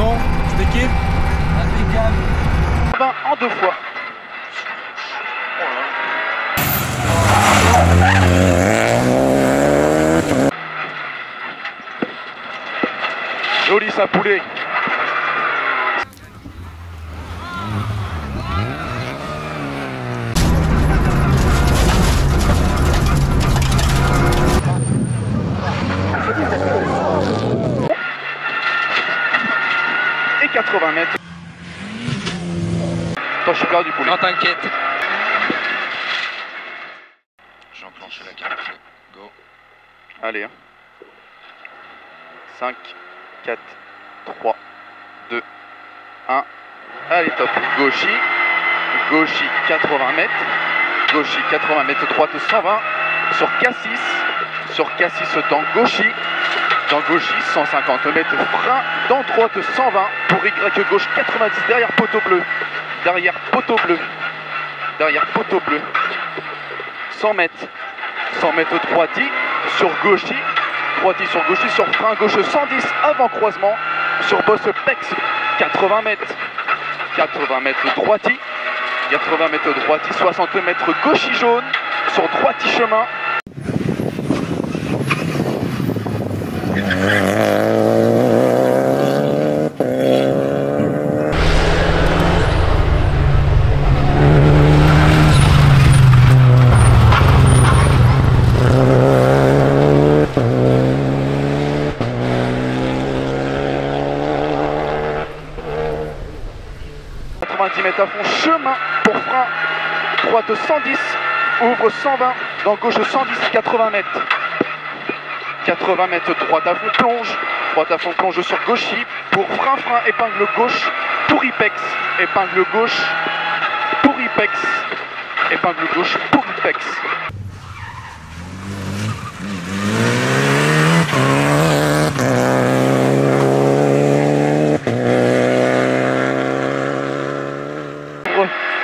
Pardon, cette équipe? Impeccable. 20 en 2 fois. Joli ça poulet. Et 80 mètres. Attends, je suis perdu poulet. Non, t'inquiète. J'ai enclenché la carte. Go. Allez. 5, 4, 3, 2, 1. Allez, top. Gauchy. Gauchy, 80 mètres. Gauchy, 80 mètres. Droite, 120. Sur Cassis. Sur Cassis dans Gauchy. Dans Gauchy, 150 mètres. Frein dans droite, 120. Pour Y gauche, 90. Derrière poteau bleu. Derrière poteau bleu. Derrière poteau bleu. 100 mètres. 100 mètres droiti. Sur Gauchy. Droiti sur Gauchy. Sur frein gauche, 110. Avant croisement. Sur bosse Pex. 80 mètres. 80 mètres droiti. 80 mètres droiti. 60 mètres Gauchy jaune. Sur droiti chemin. Mètres à fond, chemin pour frein, droite 110, ouvre 120, dans gauche 110, 80 mètres. 80 mètres, droite à fond, plonge, droite à fond, plonge sur Gauchy, pour frein, épingle gauche, pour Ipex, épingle gauche, pour Ipex, épingle gauche, pour Ipex.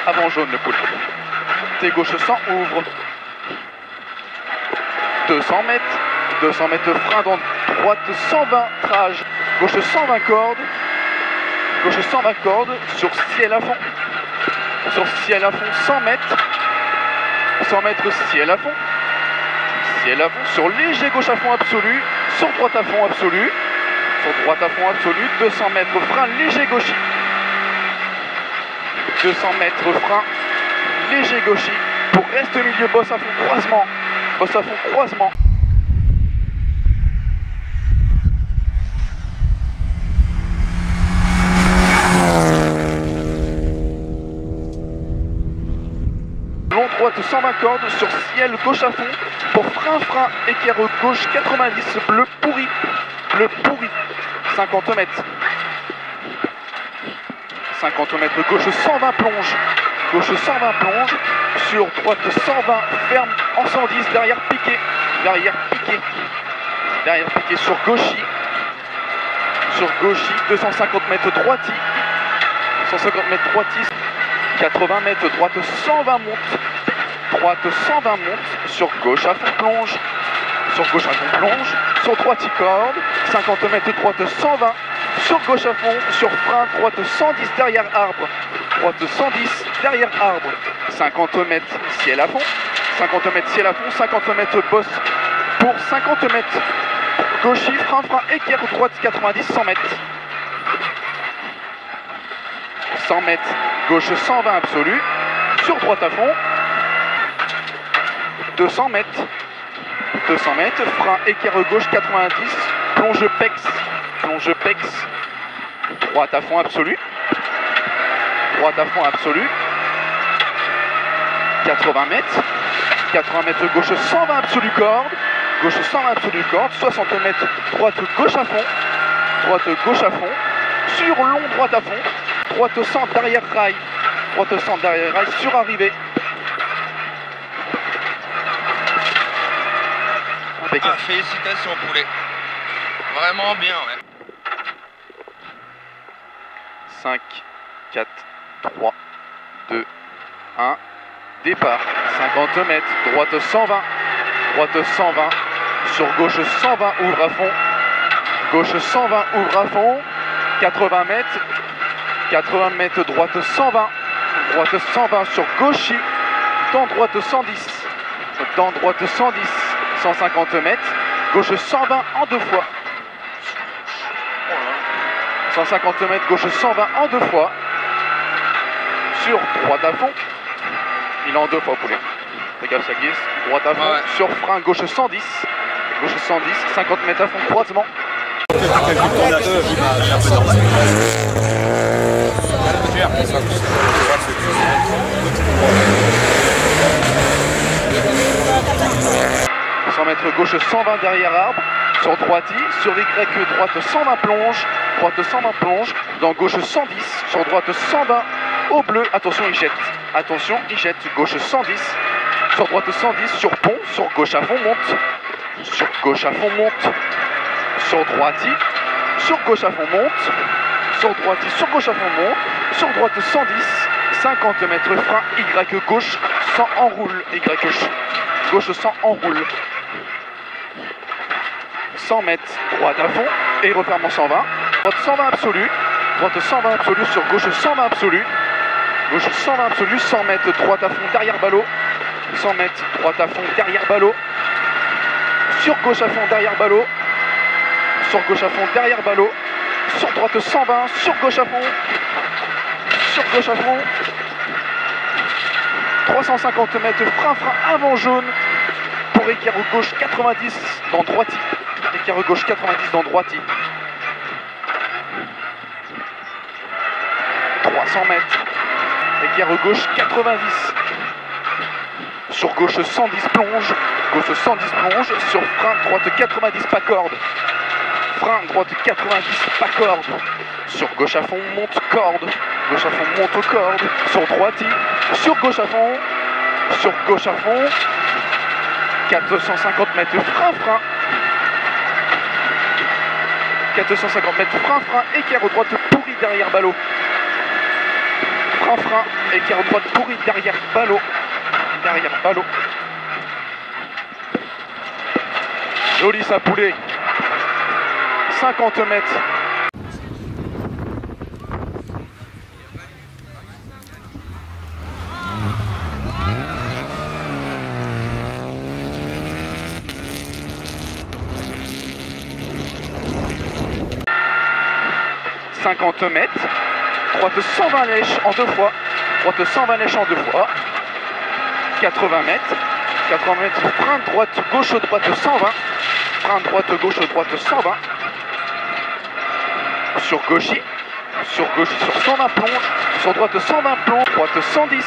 Avant jaune le poulet. T gauche 100, ouvre. 200 mètres. 200 mètres frein dans droite 120, trage. Gauche 120 cordes. Gauche 120 cordes. Sur ciel à fond. Sur ciel à fond 100 mètres. 100 mètres ciel à fond. Ciel à fond. Sur léger gauche à fond absolu. Sur droite à fond absolu. Sur droite à fond absolu. 200 mètres frein léger gauchy. 200 mètres frein, léger gauchy, pour reste milieu, bosse à fond, croisement, bosse à fond, croisement. Long droite 120 cordes, sur ciel gauche à fond, pour frein, équerre gauche 90, bleu pourri, 50 mètres. 50 mètres gauche 120 plonge, gauche 120 plonge, sur droite 120 ferme en 110, derrière piqué, sur Gauchy, 250 mètres droiti, 150 mètres droiti, 80 mètres droite 120 monte, sur gauche à fond plonge, sur droite corde, 50 mètres droite 120, sur gauche à fond, sur frein, droite 110 derrière arbre, 50 mètres ciel à fond, 50 mètres bosse pour 50 mètres, Gauchy, frein, équerre, droite 90, 100 mètres. 100 mètres, gauche 120 absolu, sur droite à fond, 200 mètres, frein, équerre gauche 90, plonge pex, droite à fond absolu, 80 mètres gauche 120 absolu corde, 60 mètres droite gauche à fond, sur long droite à fond, droite centre derrière rail, sur arrivée. Ah, félicitations poulet. Vraiment bien, ouais. 5, 4, 3, 2, 1, départ, 50 mètres, droite 120, sur gauche 120, ouvre à fond, 80 mètres. 80 mètres, droite 120. Droite 120 sur gauchis. Dans droite 110. Dans droite 110. 150 mètres. Gauche 120 en 2 fois. 150 mètres, gauche 120 en 2 fois. Sur droite à fond. Il est en 2 fois, poulet. Fais gaffe, ça glisse. Droite à fond. Ouais. Sur frein, gauche 110. Gauche 110. 50 mètres à fond, croisement. Mètres gauche 120 derrière arbre, sur droiti, sur Y droite 120 plonge, droite 120 plonge, dans gauche 110, sur droite 120, au bleu, attention il jette, gauche 110, sur droite 110, sur pont, sur gauche à fond monte, sur gauche à fond monte, sur droiti, sur gauche à fond monte, sur droiti, sur gauche à fond monte, sur droite 110, 50 mètres frein, Y gauche, 100 enroule, Y gauche 100 enroule. 100 mètres, droite à fond, et referme en 120. Droite 120 absolu, droite 120 absolu, sur gauche 120 absolu. Gauche 120 absolu, 100 mètres, droite à fond, derrière ballot. 100 mètres, droite à fond, derrière ballot. Sur gauche à fond, derrière ballot. Sur gauche à fond, derrière ballot. Sur droite 120, sur gauche à fond. Sur gauche à fond. 350 mètres, frein avant jaune. Pour équerre gauche 90 dans droiti. Équerre gauche 90 dans droiti. 300 mètres. Équerre gauche 90. Sur gauche 110 plonge. Gauche 110 plonge. Sur frein droite 90 pas corde. Frein droite 90 pas corde. Sur gauche à fond monte corde. Gauche à fond monte corde. Sur droiti. Sur gauche à fond. Sur gauche à fond. 450 mètres frein. 450 mètres frein, équerre droite pourri derrière ballot. Frein, équerre droite pourri derrière ballot. Derrière ballot. Joli ça poulet. 50 mètres. Mètres, droite 120 lèches en 2 fois, droite 120 lèches en 2 fois, 80 mètres, frein droite gauche 120, frein droite gauche 120, sur gauchis, sur 120 plonge, sur droite 120 plonge, droite 110,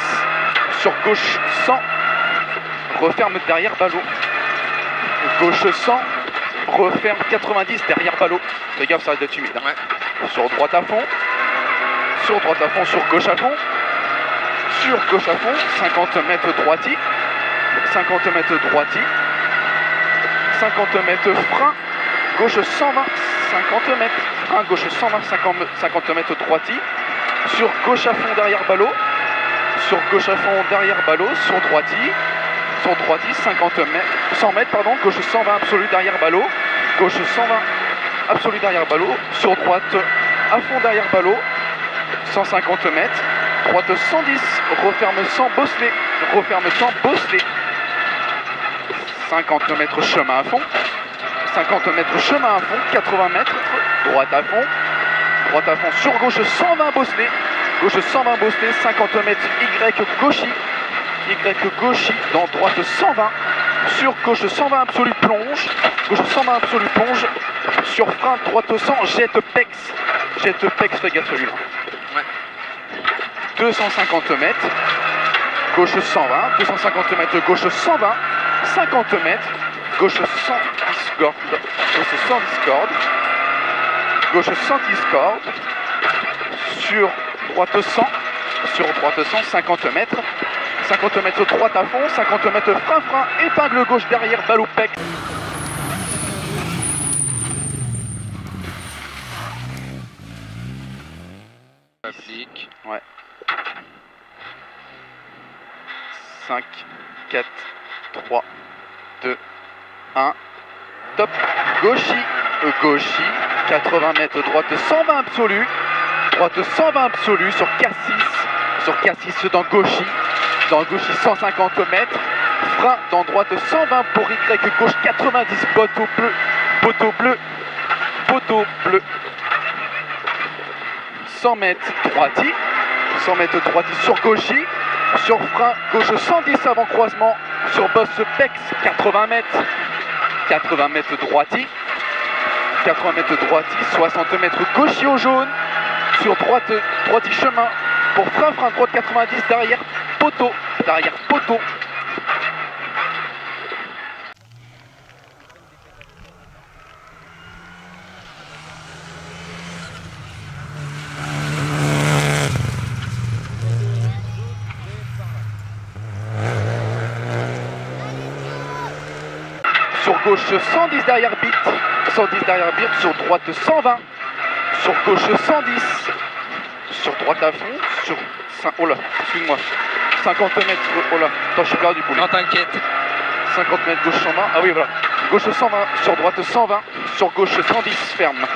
sur gauche 100, referme derrière ballot, gauche 100, referme 90 derrière ballot, fais gaffe ça risque d'être humide. Ouais. Sur droite à fond, sur gauche à fond, sur gauche à fond, 50 mètres droiti, 50 mètres droiti, 50 mètres frein, gauche 120, 50 mètres, frein gauche 120, 50 mètres droiti, sur gauche à fond derrière ballot, sur gauche à fond derrière ballot, sur droiti, 50 mètres, 100 mètres, pardon, gauche 120 absolu derrière ballot, gauche 120 absolu derrière ballot, sur droite à fond derrière ballot, 150 mètres, droite 110, referme 100 bosselet, 50 mètres chemin à fond, 50 mètres chemin à fond, 80 mètres, droite à fond sur gauche 120 bosselet, gauche 120 bosselet, 50 mètres Y gauchis, dans droite 120, sur gauche 120 absolu plonge, gauche 120 absolu plonge, sur frein droite 100, jette pex, fais gaffe celui-là. Ouais. 250 mètres, gauche 120, 250 mètres, gauche 120, 50 mètres, gauche 110 cordes, gauche 110 cordes, sur droite 100, 50 mètres, 50 mètres droite à fond, 50 mètres frein, épingle gauche derrière, ballot pec. Applique. Ouais. 5, 4, 3, 2, 1. Top. Gauchis, 80 mètres, droite 120 absolu. Droite 120 absolu sur K6. Sur K6 dans Gauchy. Dans Gauchy 150 mètres. Frein dans droite 120 pour Y gauche 90. Poteau bleu. Poteau bleu. Poteau bleu. 100 mètres droiti. 100 mètres droiti sur Gauchy. Sur frein gauche 110 avant croisement. Sur bosse Pex 80 mètres. 80 mètres droiti. 80 mètres droiti. 60 mètres Gauchy au jaune. Sur droite droiti chemin. Pour frein droite 90 derrière poteau. Derrière poteau. Sur gauche 110 derrière bit, 110 derrière bit, sur droite 120, sur gauche 110, sur droite à fond, sur 5, oh là, excuse-moi, 50 mètres, oh là, attends, je suis perdu poulet. Non, t'inquiète. 50 mètres gauche 120, ah oui voilà, gauche 120, sur droite 120, sur gauche 110, ferme.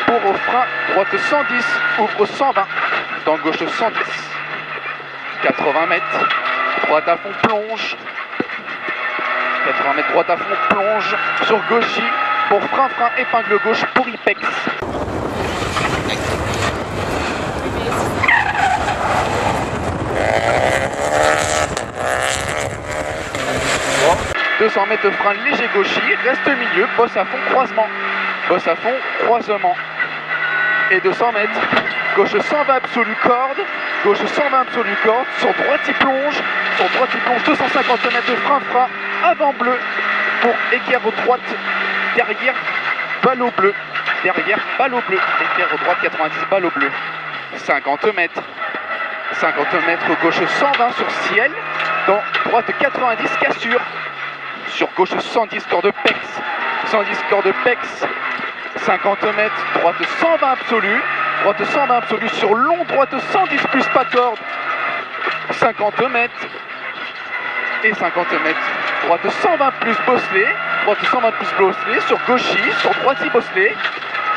Pour au frein, droite 110, ouvre 120, dans gauche 110, 80 mètres, droite à fond, plonge, 80 mètres, droite à fond, plonge, sur Gauchy, pour frein, épingle gauche, pour Ipex. 200 mètres de frein léger Gauchy, reste milieu, bosse à fond, croisement. Bosse à fond, croisement. Et 200 mètres, gauche 120 absolu corde, gauche 120 absolu corde, sur droite il plonge, 250 mètres de frein, avant bleu, pour équerre droite, derrière ballot bleu, équerre droite 90, ballot bleu, 50 mètres, gauche 120 sur ciel, dans droite 90 cassure, sur gauche 110 corde pex, 50 mètres, droite 120 absolu, sur long, droite 110 plus pas corde, 50 mètres, et 50 mètres, droite 120 plus bosselet, sur Gauchy, sur droite bosselet,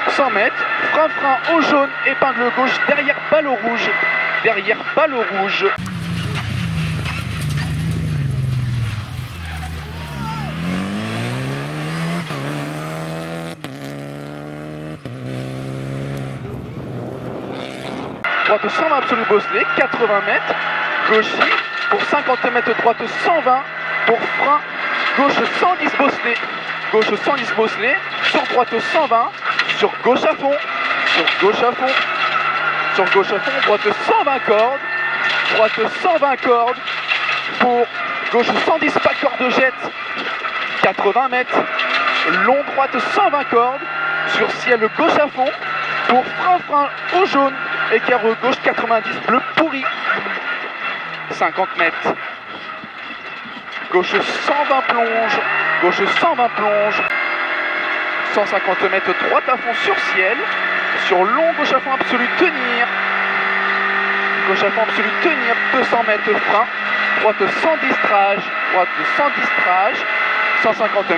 100 mètres, frein au jaune, épingle gauche, derrière ballot rouge, droite 120 absolu bosselet, 80 mètres, Gauchy, pour 50 mètres, droite 120, pour frein, gauche 110 bosselet, sur droite 120, sur gauche à fond, droite 120 cordes, pour gauche 110 pas corde jette, 80 mètres, long droite 120 cordes, sur ciel gauche à fond, pour frein au jaune, équerre gauche 90 bleu pourri, 50 mètres, gauche 120 plonge, 150 mètres droite à fond sur ciel, sur long gauche à fond absolu tenir, 200 mètres frein, droite 110 trage, 150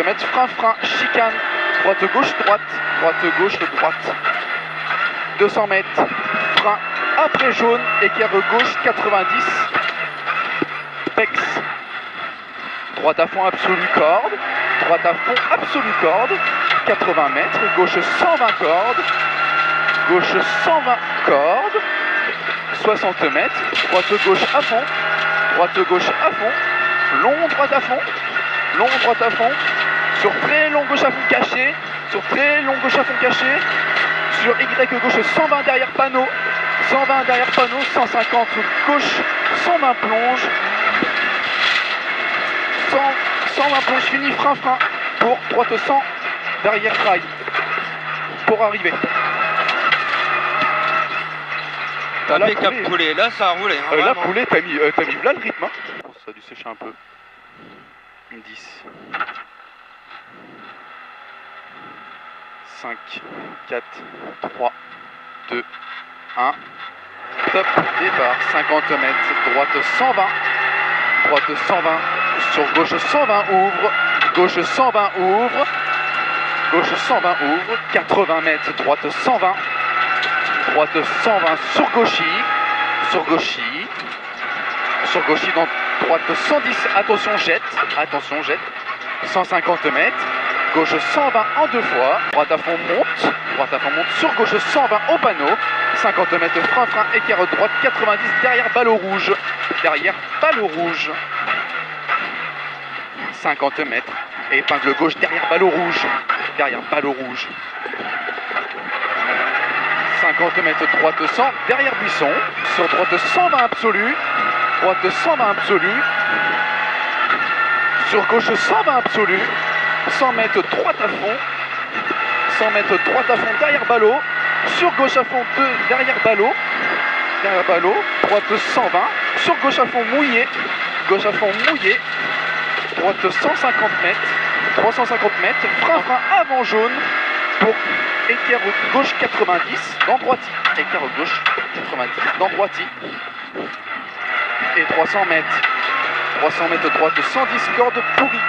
mètres, frein, chicane, droite gauche, 200 mètres, frein après jaune, équerre gauche 90, pex, droite à fond absolu corde, 80 mètres, gauche 120 cordes, 60 mètres, droite gauche à fond, long droite à fond, sur très long gauche à fond caché, sur Y gauche 120 derrière panneau, 150 gauche, 120 plonge, 120 plonge fini, frein, pour droite 100 derrière rail, pour arriver. Impeccable poulet, là ça a roulé. Hein, là poulet, t'as mis là le rythme. Hein. Ça a dû sécher un peu. 10. 5, 4, 3, 2, 1. Top, départ, 50 mètres, droite 120, droite 120, sur gauche 120, ouvre, gauche 120, ouvre, gauche 120, ouvre, 80 mètres, droite 120, droite 120, sur gauchy dans droite 110, attention jette, 150 mètres, gauche 120 en deux fois, droite à fond monte, sur gauche 120 au panneau, 50 mètres frein, écart droite 90, derrière ballot rouge, 50 mètres, épingle gauche derrière ballot rouge, 50 mètres droite 100, derrière buisson, sur droite 120 absolu, sur gauche 120 absolu, 100 mètres droite à fond, derrière ballot, sur gauche à fond 2, derrière ballot, droite 120, sur gauche à fond mouillé, droite 150 mètres, 350 mètres, frein avant jaune, pour écart gauche 90, dans droiti, et 300 mètres, droite 110, corde pourrie,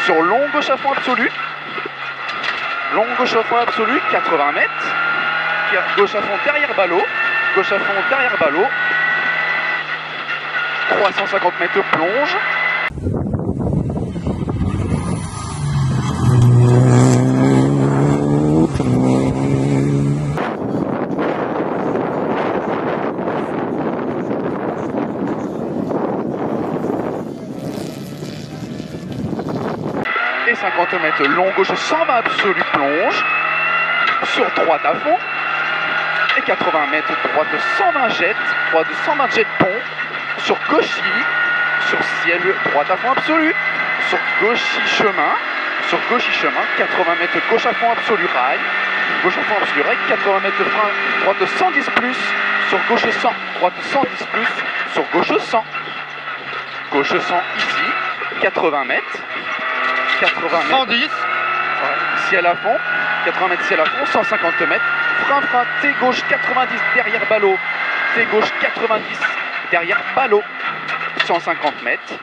sur long gauche à fond absolu, 80 mètres, gauche à fond derrière ballot, 350 mètres plonge, et 50 mètres long gauche 120 absolu plonge, sur droite à fond, et 80 mètres droite 120 jet, pont, sur gauchy, sur ciel droite à fond absolu, sur gauchy chemin, 80 mètres gauche à fond absolu rail, 80 mètres frein, droite 110 plus, sur gauche 100, droite 110 plus, sur gauche 100 ici, 80 mètres, 110. Ciel à fond, 80 mètres ciel à fond, 150 mètres, frein, T gauche 90 derrière ballot, 150 mètres,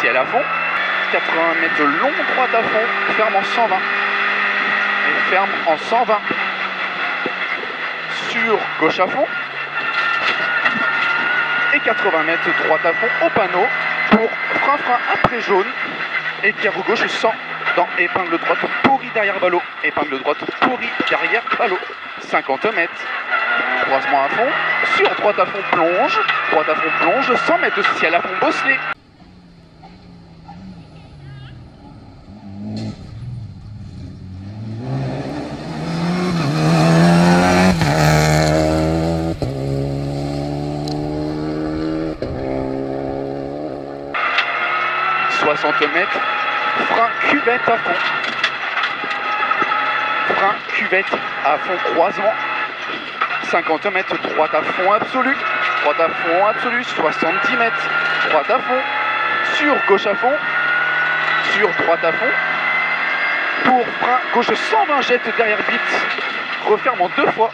ciel à fond, 80 mètres long droite à fond, ferme en 120, sur gauche à fond, et 80 mètres droite à fond au panneau, pour frein après jaune, écart gauche 100, dans épingle droite pourri derrière ballot, 50 mètres, croisement à fond, sur droite à fond plonge, 100 mètres ciel à fond bosselé. Mètres, frein cuvette à fond, croisement, 50 mètres, droite à fond absolu, 70 mètres, droite à fond, sur gauche à fond, droite à fond, pour frein gauche 120 jette derrière bite, referme en deux fois,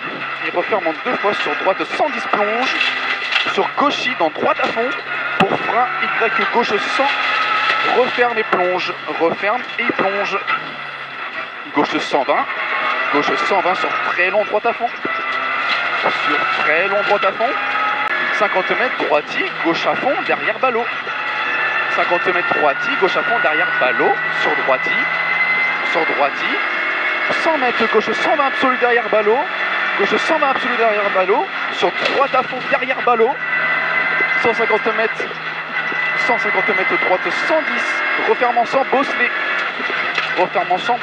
sur droite 110 plonge, sur gauchy dans droite à fond, pour frein Y gauche 100, referme et plonge, gauche 120 sur très long droite à fond, 50 mètres droiti, gauche à fond, derrière ballot, 50 mètres droiti, gauche à fond, derrière ballot, sur droiti, 100 mètres gauche 120 absolu derrière ballot, sur droite à fond, derrière ballot, 150 mètres droite 110, refermant sans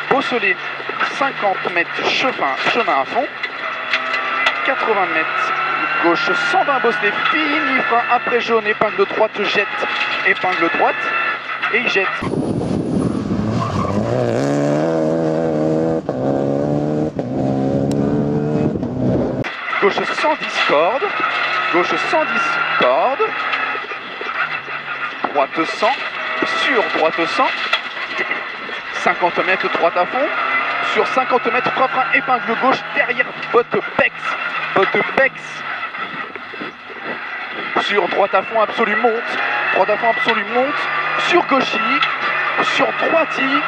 bosselé, 50 mètres chemin à fond, 80 mètres gauche 120 bosselé, fini frein après jaune, épingle droite jette, et il jette. Gauche 110 cordes, droite 100, sur droite 100, 50 mètres, droite à fond. Sur 50 mètres, trois freins, épingle gauche, derrière, botte Pex. Sur droite à fond, absolu monte. Droite à fond, absolu monte. Sur gauchy, sur droiti,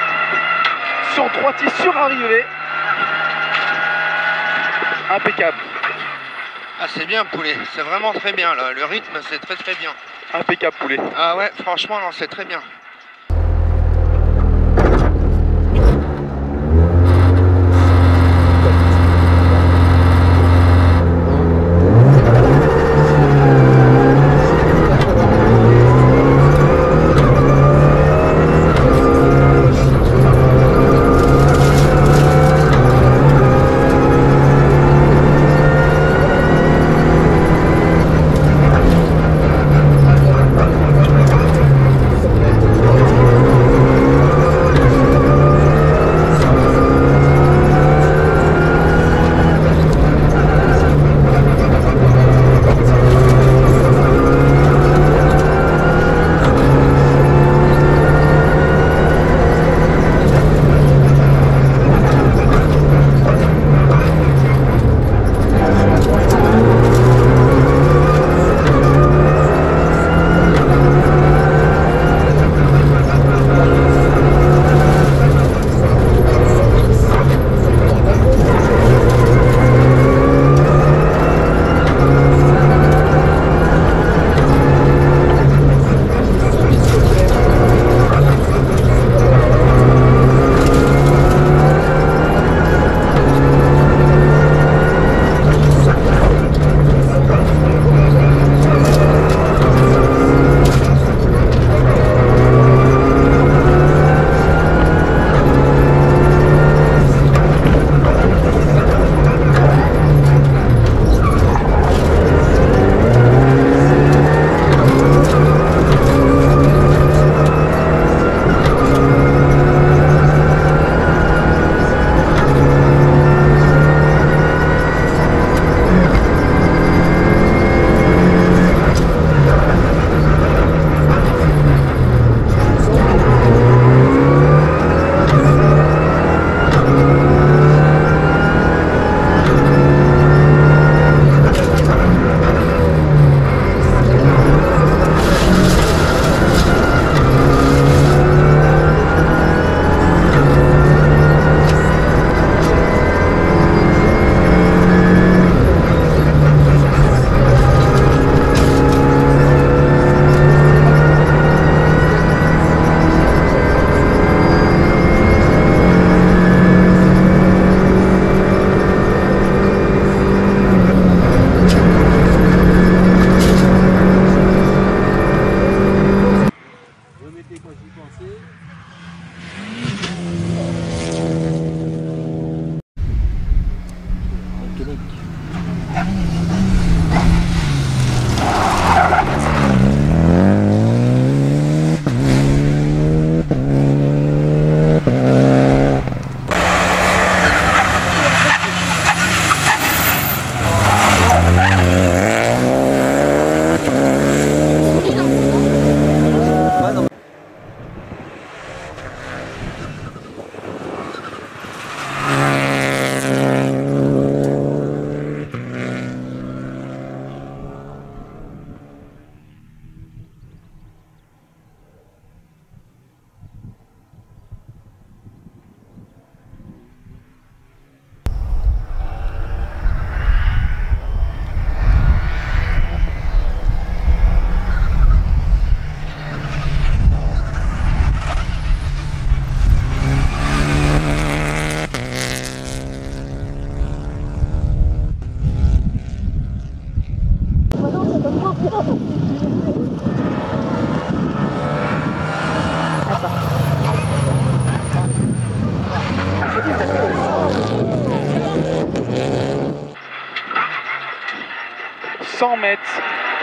sur arrivée. Impeccable. Ah, c'est bien, poulet. C'est vraiment très bien, là. Le rythme, c'est très très bien. Impeccable, poulet. Ah ouais, franchement, non, c'est très bien.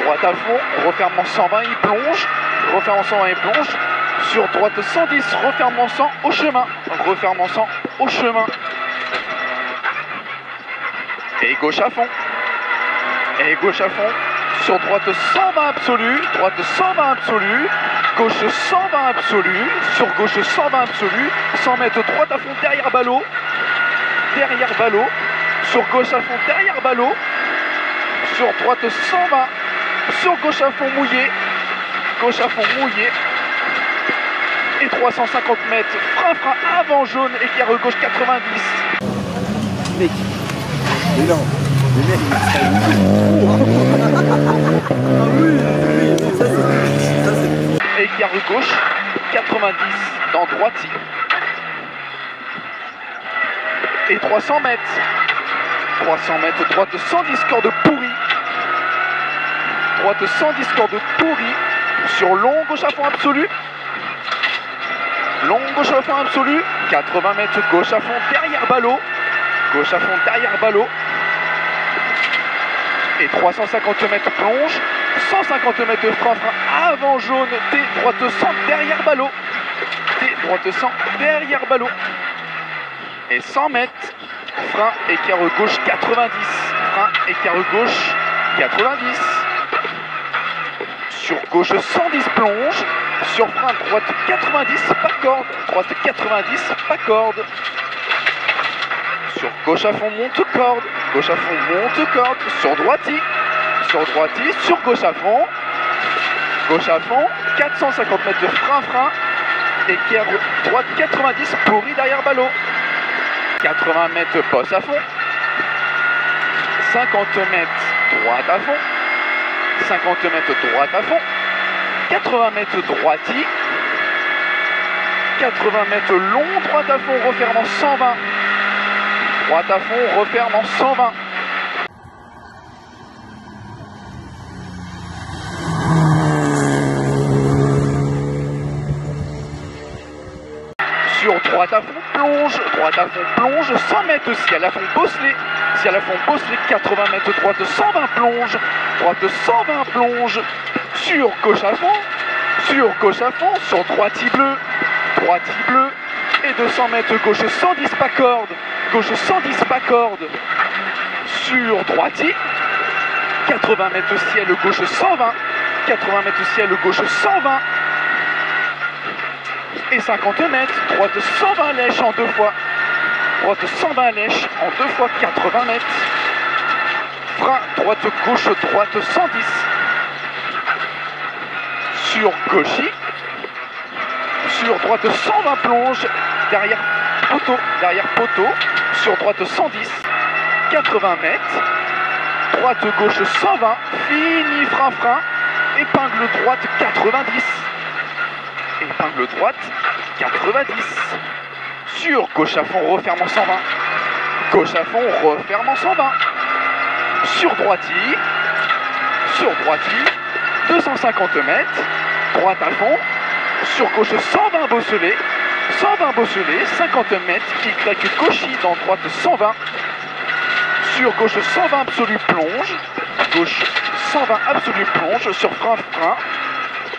Droite à fond, refermement 120, il plonge. Refermement 120, il plonge. Sur droite 110, refermement 100 au chemin. Refermement 100 au chemin. Et gauche à fond. Et gauche à fond. sur droite 120 absolu, droite 120 absolu, gauche 120 absolu, sur gauche 120 absolu, 100 mètres droite à fond derrière ballot, sur gauche à fond derrière ballot, sur droite 120, sur gauche à fond mouillé, et 350 mètres, frein avant jaune, écart gauche 90. Mec, mais non, mais mec, ça c'est... Écart gauche 90 dans droitier. Et 300 mètres, droite 110 corde pourri, droite 110 corde pourri, sur long gauche à fond absolu, 80 mètres gauche à fond derrière ballot, et 350 mètres plonge, 150 mètres frein avant jaune, T droite 100 derrière ballot, et 100 mètres, frein écart gauche 90, sur gauche 110 plonge, sur frein droite 90 pas corde, sur gauche à fond monte corde, sur droitier, sur gauche à fond, 450 mètres de frein, écart droite 90 pourri derrière ballot, 80 mètres bosse à fond, 50 mètres droite à fond, 80 mètres droitier, 80 mètres long droite à fond refermant 120, sur droite à fond plonge, 100 mètres ciel à fond bosselé, 80 mètres droite 120 plonge, sur gauche à fond, sur droitier bleu, et 200 mètres gauche 110 pas corde, sur droitier, 80 mètres ciel gauche 120, et 50 mètres, droite 120 lèche en deux fois, 80 mètres, frein droite 110, sur gauchis, sur droite 120 plonge, derrière poteau, sur droite 110, 80 mètres, droite gauche 120, fini frein, épingle droite 90, sur gauche à fond refermant 120, sur droitier, 250 mètres, droite à fond, sur gauche 120 bosselé, 50 mètres, Y gauchis dans droite 120, sur gauche 120 absolu plonge, sur frein,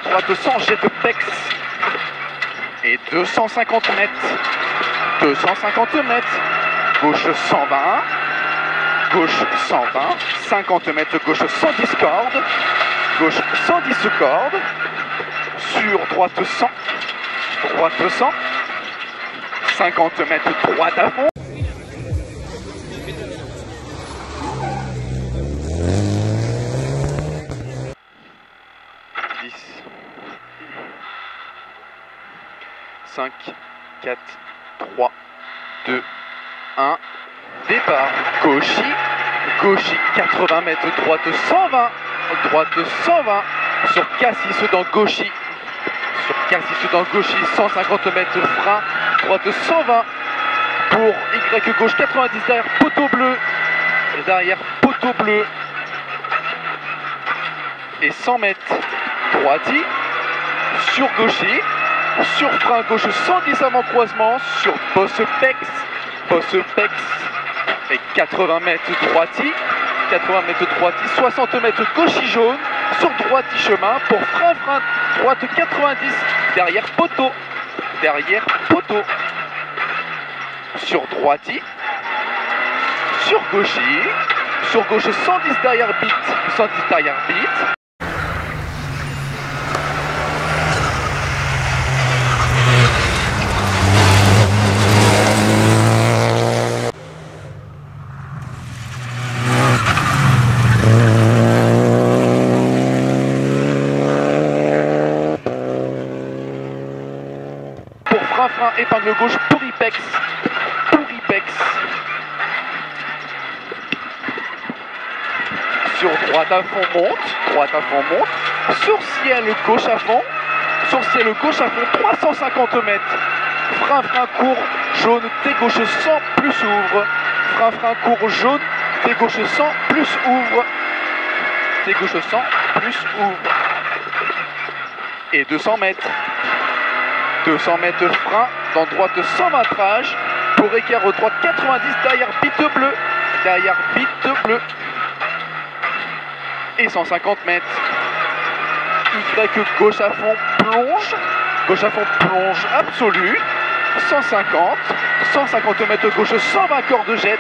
droite 100 jet de pex, et 250 mètres, gauche 120, 50 mètres gauche 110 cordes, sur droite 100, 50 mètres droite à fond. 10, 5, 4, 3, 2, 1, départ, gauchis, 80 mètres, droite 120, sur cassis dans gauchis, 150 mètres frein, droite 120, pour Y gauche 90 derrière poteau bleu, et 100 mètres, droitier, sur gaucher, sur frein gauche 110 avant croisement, sur bosse pex, et 80 mètres droitier, 60 mètres gauchis jaune, sur droitier chemin, pour frein, droite 90, derrière poteau, sur droitier, sur gaucher, sur gauche 110 derrière beat, 110 derrière beat. Pour frein, épingle gauche pour Ipex. Sur droite à fond monte, sur ciel gauche à fond, 350 mètres. Frein court, jaune, T gauche 100 plus ouvre. Frein court, jaune, T gauche 100 plus ouvre. T gauche 100 plus ouvre. Et 200 mètres. 200 mètres frein, dans droite 120 rage, pour écart droite 90 derrière bite bleu. Et 150 mètres. Y gauche à fond plonge absolu. 150 mètres gauche, 120 corde jet.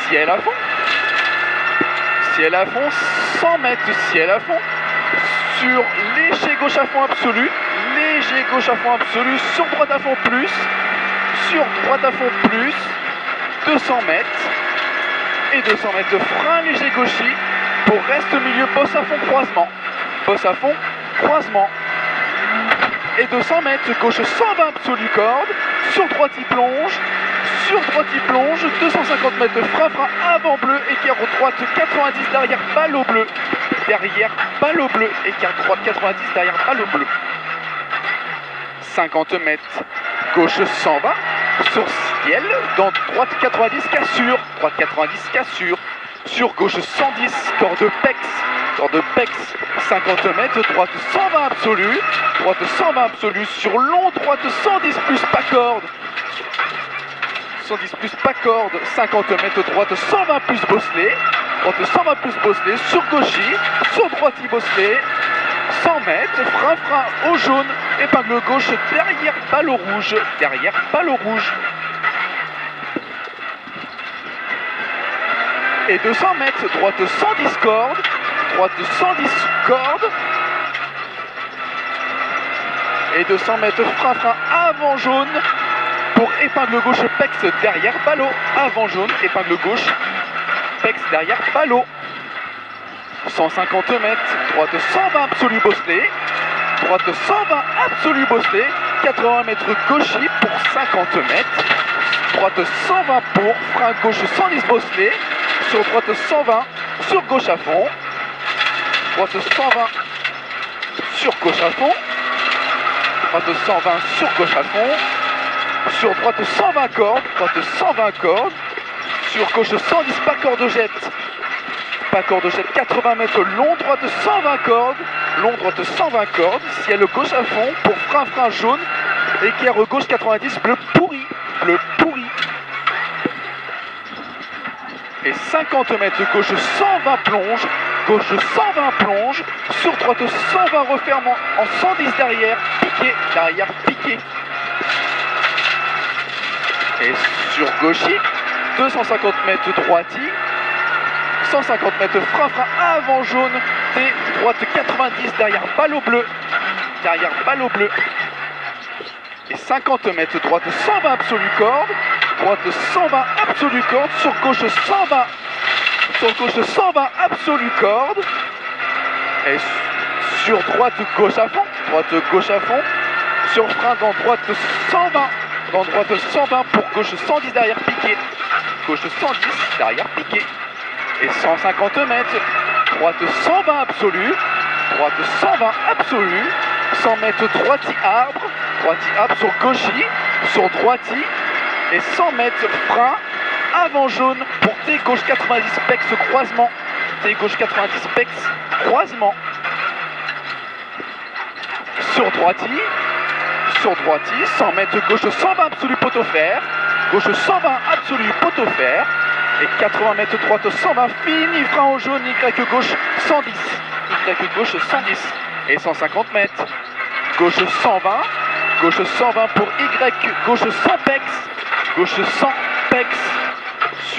Ciel à fond, 100 mètres ciel à fond. Sur léger gauche à fond absolu, sur droite à fond plus, 200 mètres. Et 200 mètres de frein léger gauchis pour reste milieu, bosse à fond, croisement. Et 200 mètres gauche 120 absolu corde, sur droite il plonge, 250 mètres de frein avant bleu, écart droite 90 derrière ballot bleu, écart droite 90 derrière ballot bleu. 50 mètres gauche 120 sur ciel, dans droite 90 cassure, sur gauche 110 corde pex, 50 mètres, droite 120 absolu, sur long droite 110 plus pas corde, 50 mètres droite 120 plus bosselé, sur gauchis, sur droite bosselé, 100 mètres, frein au jaune, épingle gauche derrière ballot rouge. Et 200 mètres, droite 110 cordes, et 200 mètres frein avant jaune, pour épingle gauche pex derrière ballot, avant jaune, épingle gauche, pex derrière ballot. 150 mètres, droite 120 absolu bosselé, 80 mètres gauchis pour 50 mètres, droite 120 pour, frein gauche 110 bosselé, sur droite 120, sur gauche à fond, droite 120, sur gauche à fond, sur droite 120 cordes, sur gauche 110 pas corde jet, 80 mètres long, droite 120 cordes, ciel gauche à fond, pour frein jaune, équerre gauche 90, bleu pourri. Et 50 mètres gauche 120 plonge, sur droite 120 referme en 110 derrière piqué. Et sur gauchis, 250 mètres droiti, 150 mètres frein avant jaune, T, droite 90 derrière ballot bleu. Et 50 mètres droite 120 absolu corde, sur gauche 120 absolu corde. Et sur droite gauche à fond, sur frein dans droite 120, pour gauche 110 derrière piqué, et 150 mètres, droite 120 absolu, 100 mètres droiti arbre sur gauchis, sur droiti, et 100 mètres frein avant jaune pour T gauche 90 pex croisement, sur droiti, 100 mètres gauche 120 absolu poteau fer, et 80 mètres droite 120 fini, frein au jaune, Y gauche 110, et 150 mètres, gauche 120 pour Y, gauche 100 pex,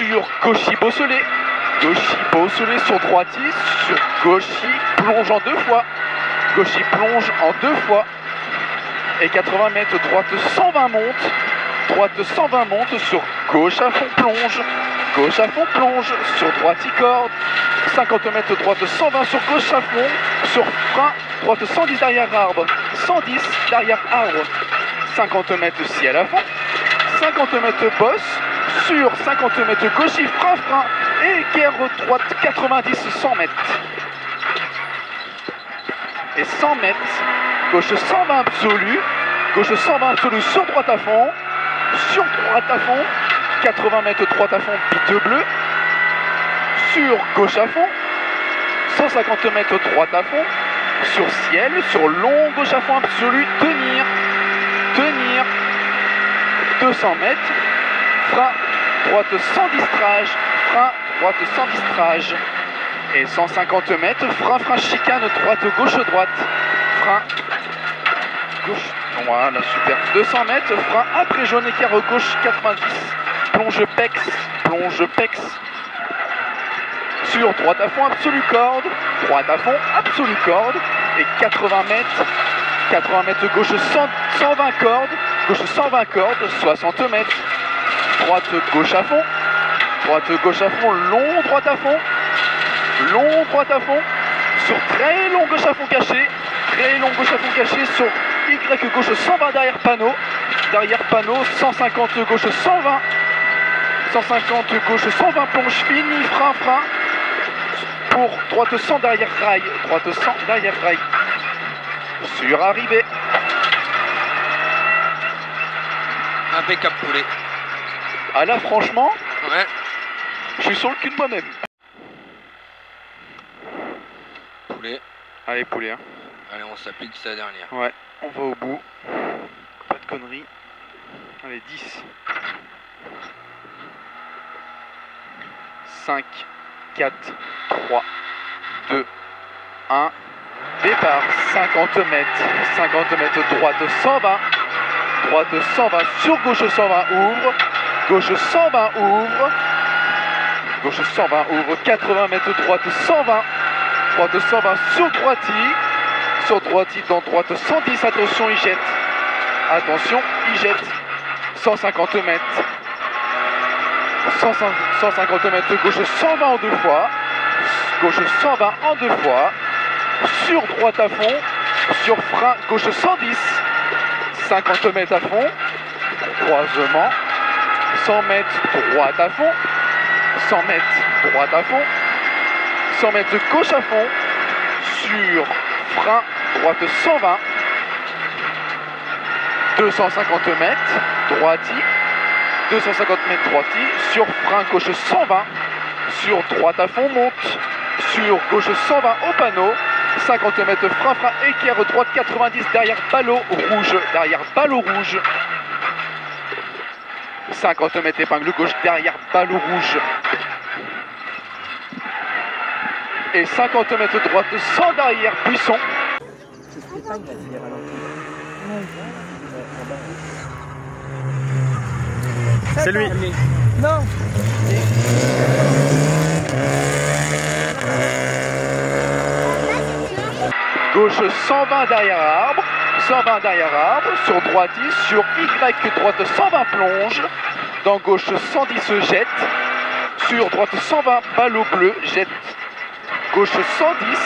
sur gauchis bosselé. Gauchis bosselé sur droitis, sur gauchis plonge en 2 fois. Gauchis plonge en 2 fois. Et 80 mètres, droite 120 monte. Droite 120 monte sur gauche à fond plonge. Gauche à fond plonge sur droitis corde. 50 mètres droite 120 sur gauche à fond. Sur frein, droite 110 derrière arbre. 110 derrière arbre. 50 mètres ciel à fond. 50 mètres bosse. Sur 50 mètres gauchis frein frein. Et équerre droite 90 100 mètres. Et 100 mètres. Gauche 120 absolu. Gauche 120 absolu sur droite à fond. Sur droite à fond. 80 mètres droite à fond, bite bleu. Sur gauche à fond. 150 mètres droite à fond. Sur ciel, sur long gauche à fond absolu. Tenir. Tenir. 200 mètres. Frein. Droite sans distrage. Frein. Droite sans distrage. Et 150 mètres. Frein, frein, chicane. Droite, gauche, droite. Frein. Gauche. Voilà, super. 200 mètres. Frein après jaune, écart gauche 90. Plonge pex. Plonge pex. Sur droite à fond, absolu corde. Droite à fond, absolu corde. Et 80 mètres. 80 mètres gauche 120 cordes. Gauche 120 cordes. 60 mètres. Droite gauche à fond. Droite gauche à fond. Long droite à fond. Long droite à fond. Sur très long gauche à fond caché. Très long gauche à fond caché. Sur Y gauche 120 derrière panneau. Derrière panneau 150 gauche 120. 150 gauche 120 plonge fini. Frein frein. Pour droite 100 derrière rail. Droite 100 derrière rail. Sur arrivée. Impeccable poulet. Ah là franchement, Ouais. je suis sur le cul de moi-même. Poulet. Allez poulet hein. Allez, on s'applique sa dernière. Ouais, on va au bout. Pas de conneries. Allez 10. 5, 4, 3, 2, 1. Départ 50 mètres. 50 mètres droite 120. Droite 120 sur gauche 120 ouvre. Gauche 120 ouvre. Gauche 120 ouvre. 80 mètres droite 120. Droite 120 sur droitis. Sur droitis dans droite 110. Attention, il jette. Attention, il jette. 150 mètres. 150 mètres gauche 120 en 2 fois. Gauche 120 en 2 fois. Sur droite à fond. Sur frein gauche 110. 50 mètres à fond. Croisement. 100 mètres droite à fond. 100 mètres droite à fond. 100 mètres gauche à fond. Sur frein droite 120. 250 mètres droitis. 250 mètres droitis. Sur frein gauche 120. Sur droite à fond monte. Sur gauche 120 au panneau. 50 mètres frein frein équerre droite 90 derrière ballot rouge. Derrière ballot rouge. 50 mètres épingle gauche derrière ballot rouge. Et 50 mètres droite sans derrière buisson. C'est lui. Non. Gauche 120 derrière arbre. 120 derrière arbre. Sur droitis. Sur Y droite 120 plonge. Dans gauche 110 jette. Sur droite 120 ballot bleu jette. Gauche 110.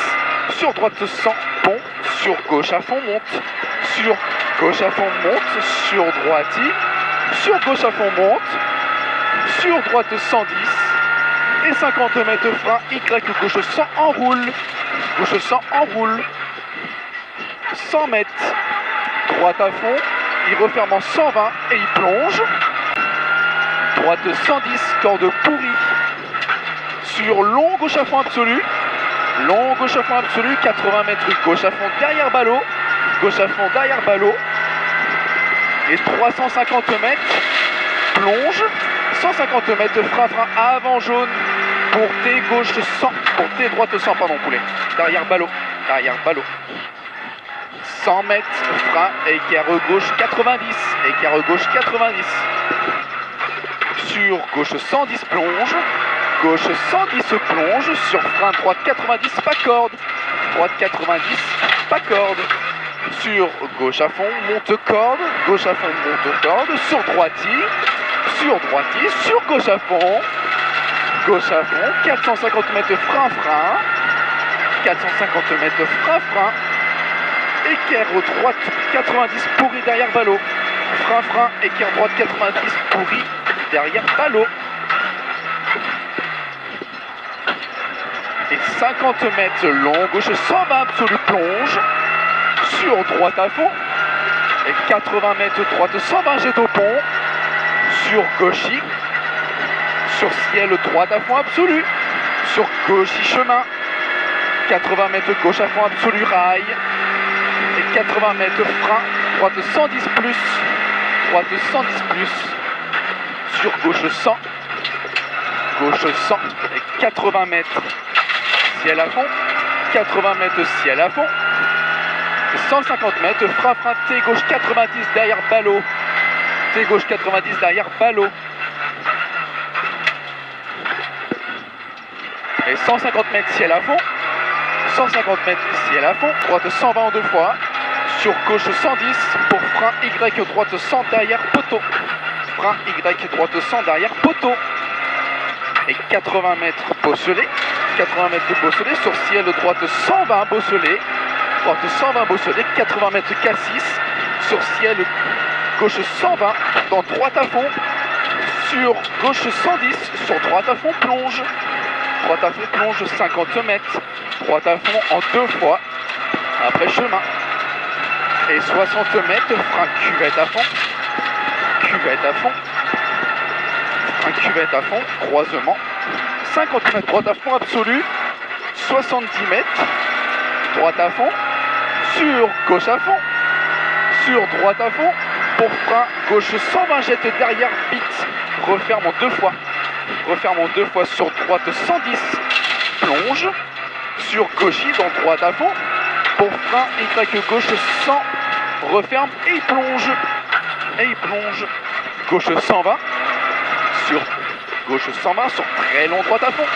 Sur droite 100 pont. Sur gauche à fond monte. Sur gauche à fond monte. Sur droitis. Sur gauche à fond monte. Sur droite 110. Et 50 mètres frein. Y gauche 100 enroule. Gauche 100 enroule. 100 mètres. Droite à fond. Il referme en 120 et il plonge. Droite 110. Corde pourrie. Sur long gauche à fond absolu. Long gauche à fond absolu. 80 mètres gauche à fond derrière ballot. Gauche à fond derrière ballot. Et 350 mètres. Plonge. 150 mètres frein frein avant jaune. Pour T gauche 100. Pour T droite 100 pardon poulet. Derrière ballot. Derrière ballot. 100 mètres frein équerre gauche 90. Équerre gauche 90. sur gauche 110 plonge, gauche 110 plonge, sur frein droite 90 pas corde, droite 90 pas corde, sur gauche à fond, monte corde, gauche à fond, monte corde, sur droitier, sur gauche à fond, 450 mètres frein, 450 mètres frein, équerre droite 90 pourri derrière ballot, frein, équerre droite 90 pourri derrière ballot. Et 50 mètres long, gauche 120 absolu plonge, sur droite à fond, et 80 mètres droite 120 jet au pont, sur gauchis, sur ciel droite à fond absolu, sur gauchis chemin, 80 mètres gauche à fond absolu rail, et 80 mètres frein, droite 110 plus, sur gauche 100, et 80 mètres ciel à fond, 80 mètres ciel à fond, 150 mètres frein, T gauche 90 derrière ballot, T gauche 90 derrière ballot, et 150 mètres ciel à fond, 150 mètres ciel à fond, droite 120 en deux fois, sur gauche 110 pour frein Y droite 100 derrière poteau, frein Y droite 100 derrière poteau, et 80 mètres bosselé, 80 mètres de bosselé, sur ciel droite 120 bosselé, droite 120 bosselé, 80 mètres K6, sur ciel gauche 120, dans droite à fond, sur gauche 110, sur droite à fond plonge, 50 mètres, droite à fond en deux fois, après chemin, et 60 mètres, frein cuvette à fond, frein cuvette à fond, croisement, 50 mètres droite à fond absolu, 70 mètres, droite à fond, sur gauche à fond, sur droite à fond, pour frein gauche 120 jette derrière bite, referme en deux fois, sur droite 110 plonge, sur gauchis dans droite à fond, pour frein Y gauche 100 referme et il plonge, gauche 120, sur gauche 120 sur très long droite à fond,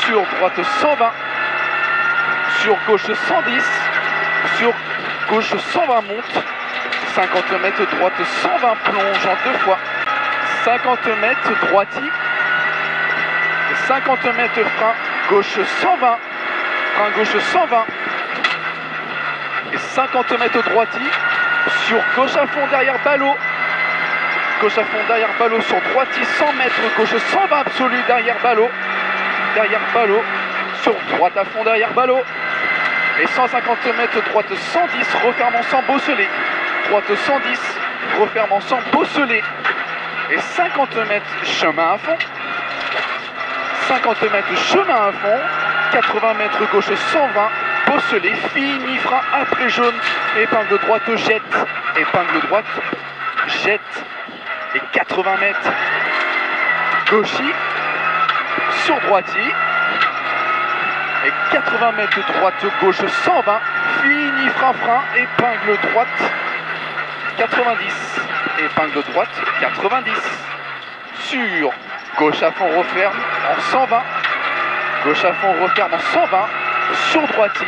sur droite 120, sur gauche 110, sur gauche 120 monte, 50 mètres droite 120 plonge en deux fois, 50 mètres droiti, 50 mètres frein gauche 120, frein gauche 120, et 50 mètres droiti, sur gauche à fond derrière ballot, sur droiti 100 mètres, gauche 120 absolu derrière ballot, sur droite à fond derrière ballot, et 150 mètres droite 110, refermant sans bosselé, droite 110, refermant sans bosselé, et 50 mètres chemin à fond, 80 mètres gauche 120, bosselé, fini frein après jaune, épingle droite jette, et 80 mètres gauchis, sur droitier, et 80 mètres droite gauche 120, fini frein, épingle droite 90, sur gauche à fond referme en 120, sur droitier,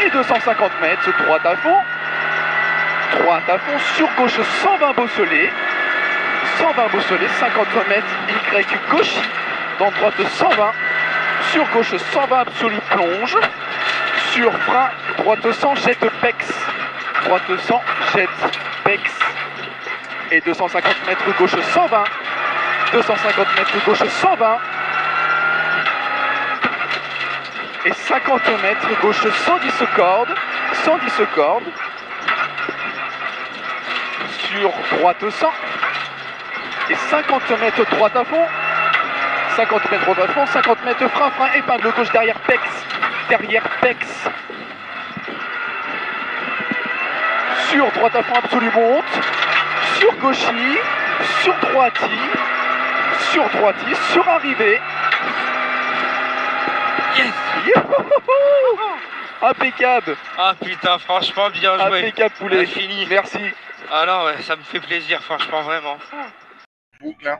et 250 mètres droite à fond, sur gauche 120 bosselé, 50 mètres Y gauchis, dans droite 120, sur gauche 120 absolu plonge, sur frein droite 100 jette pex, et 250 mètres gauche 120, et 50 mètres gauche 110 cordes, sur droite 100, et 50 mètres droite à fond, 50 mètres frein, épingle gauche derrière pex, sur droite à fond absolu monte, sur gauchis, sur droiti, sur arrivée. Yes! Youhouhou! Impeccable! Ah putain, franchement, bien joué. Impeccable poulet. Fini. Merci. Ah non, ouais, ça me fait plaisir, franchement, vraiment. boucles. Hein.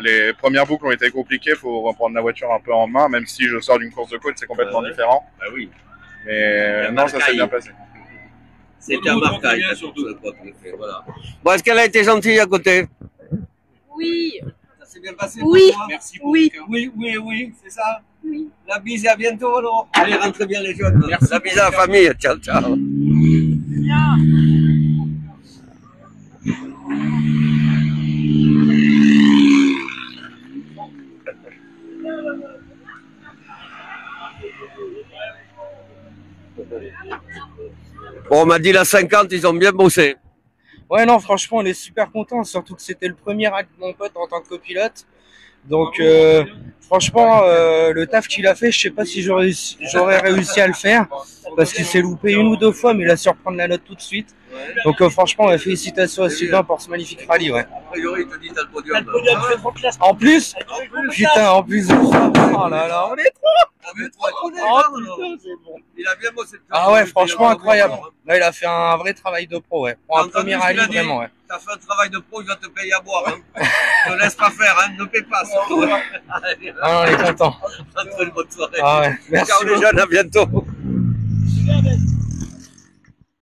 Les premières boucles ont été compliquées, il faut reprendre la voiture un peu en main, même si je sors d'une course de côte, c'est complètement différent. Bah oui. Mais non, ça s'est bien passé. C'était un marquage, surtout. Voilà. Bon, est-ce qu'elle a été gentille à côté? Oui. Ça s'est bien passé Oui. pour toi? Merci. Oui. Oui, c'est ça. Oui. La bise et à bientôt alors. Allez, rentrez bien les jeunes. Merci. La bise à la famille. Ciao, ciao. Bon, on m'a dit la 50, ils ont bien bossé. Ouais, non, franchement, on est super contents, surtout que c'était le premier acte de mon pote en tant que copilote. Donc, franchement, le taf qu'il a fait, je sais pas si j'aurais réussi à le faire, parce qu'il s'est loupé une ou deux fois, mais il a su reprendre la note tout de suite. Donc, franchement, félicitations à Sylvain pour ce magnifique rallye, ouais. A priori, il te dit t'as le podium. En plus, putain, en plus de ça, oh là là, on est Ah, mais toi, oh, putain, c'est bon. il a bien bossé. Ah ouais, franchement, incroyable. Là, il a fait un vrai travail de pro, ouais. Pour un premier rallye, vraiment, ouais. T'as fait un travail de pro, il va te payer à boire. Hein. Ne laisse pas faire, hein. Ne paie pas. Surtout. Ah non, on est content. Entre une bonne soirée. Ah ouais, merci. Ciao les jeunes, à bientôt.